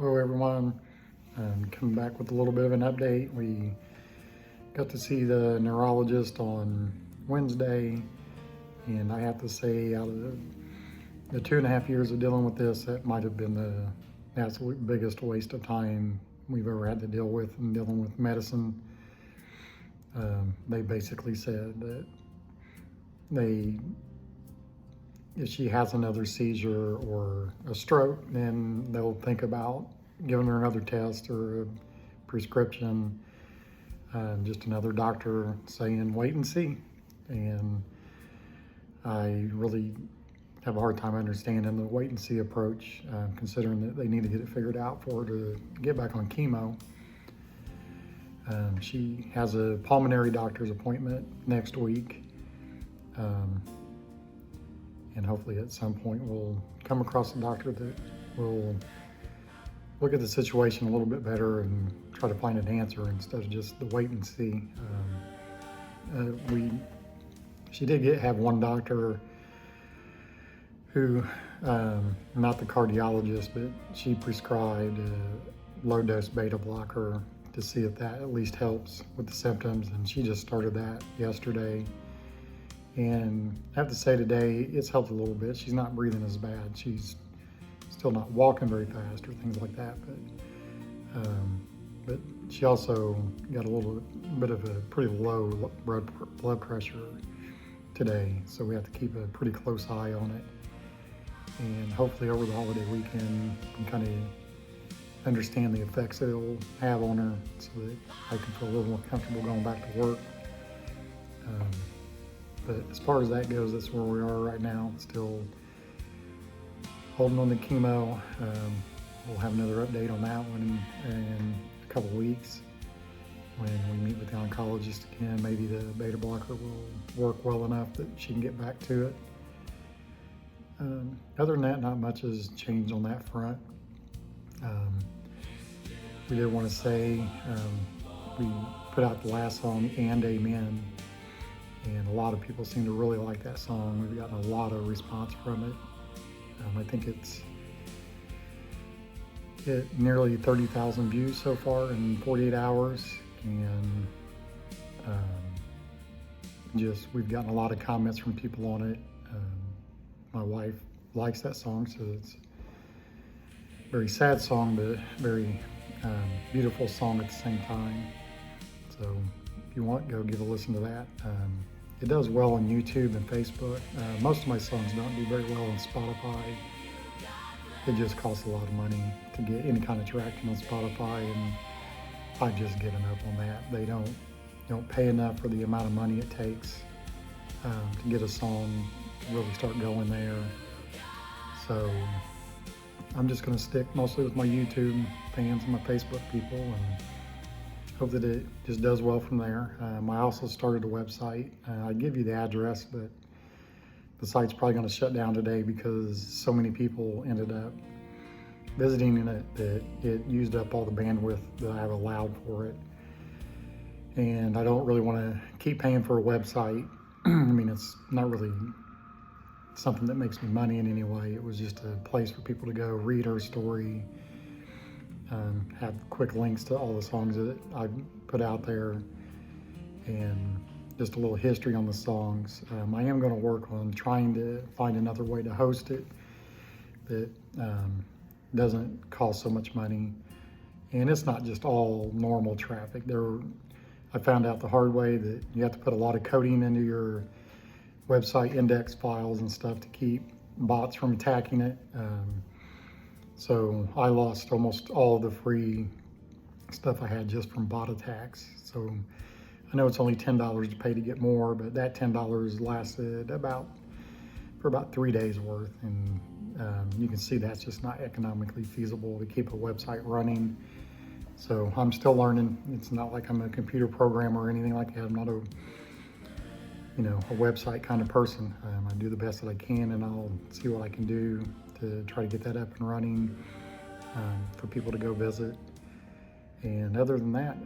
Hello everyone, coming back with a little bit of an update. We got to see the neurologist on Wednesday, and I have to say, out of the 2.5 years of dealing with this, that might have been the absolute biggest waste of time we've ever had to deal with in dealing with medicine. They basically said that if she has another seizure or a stroke, then they'll think about giving her another test or a prescription. Just another doctor saying, wait and see. And I really have a hard time understanding the wait and see approach, considering that they need to get it figured out for her to get back on chemo. She has a pulmonary doctor's appointment next week. And hopefully at some point we'll come across a doctor that will look at the situation a little bit better and try to find an answer instead of just the wait and see. She did have one doctor who, not the cardiologist, but she prescribed a low dose beta blocker to see if that at least helps with the symptoms, and she just started that yesterday. And I have to say today, it's helped a little bit. She's not breathing as bad. She's still not walking very fast or things like that. But she also got a little bit of a pretty low blood pressure today. So we have to keep a pretty close eye on it. And hopefully over the holiday weekend, we can kind of understand the effects it'll have on her so that I can feel a little more comfortable going back to work. But as far as that goes, that's where we are right now. Still holding on to chemo. We'll have another update on that one in a couple weeks when we meet with the oncologist again. Maybe the beta blocker will work well enough that she can get back to it. Other than that, not much has changed on that front. We did want to say we put out the last song, And Amen. And a lot of people seem to really like that song. We've gotten a lot of response from it. I think it's hit nearly 30,000 views so far in 48 hours. And we've gotten a lot of comments from people on it. My wife likes that song, so it's a very sad song, but very beautiful song at the same time. So if you want, go give a listen to that. It does well on YouTube and Facebook. Most of my songs don't do very well on Spotify. It just costs a lot of money to get any kind of traction on Spotify, and I've just given up on that. They don't pay enough for the amount of money it takes to get a song to really start going there. So I'm just going to stick mostly with my YouTube fans and my Facebook people, and hope that it just does well from there. I also started a website. I'd give you the address, but the site's probably going to shut down today because so many people ended up visiting it that it used up all the bandwidth that I have allowed for it. And I don't really want to keep paying for a website. I mean, it's not really something that makes me money in any way. It was just a place for people to go read our story, have quick links to all the songs that I put out there, and just a little history on the songs. I am going to work on trying to find another way to host it that doesn't cost so much money. And it's not just all normal traffic. I found out the hard way that you have to put a lot of coding into your website index files and stuff to keep bots from attacking it. So I lost almost all the free stuff I had just from bot attacks. So I know it's only $10 to pay to get more, but that $10 lasted for about 3 days worth. And you can see that's just not economically feasible to keep a website running. So I'm still learning. It's not like I'm a computer programmer or anything like that. I'm not a website kind of person. I do the best that I can, and I'll see what I can do to try to get that up and running for people to go visit. And other than that,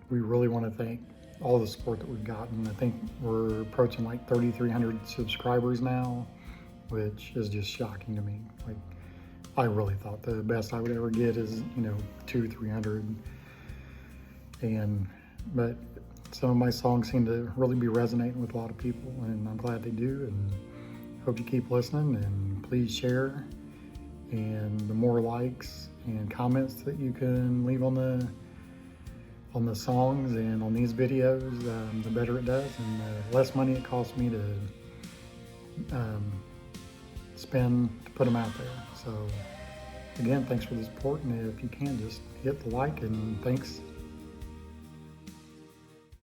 we really want to thank all the support that we've gotten. I think we're approaching like 3,300 subscribers now, which is just shocking to me. Like, I really thought the best I would ever get is, 200-300. But some of my songs seem to really be resonating with a lot of people, and I'm glad they do, and hope you keep listening, and please share. And the more likes and comments that you can leave on the songs and on these videos, the better it does, and the less money it costs me to spend to put them out there. So again, thanks for the support, and if you can, just hit the like, and thanks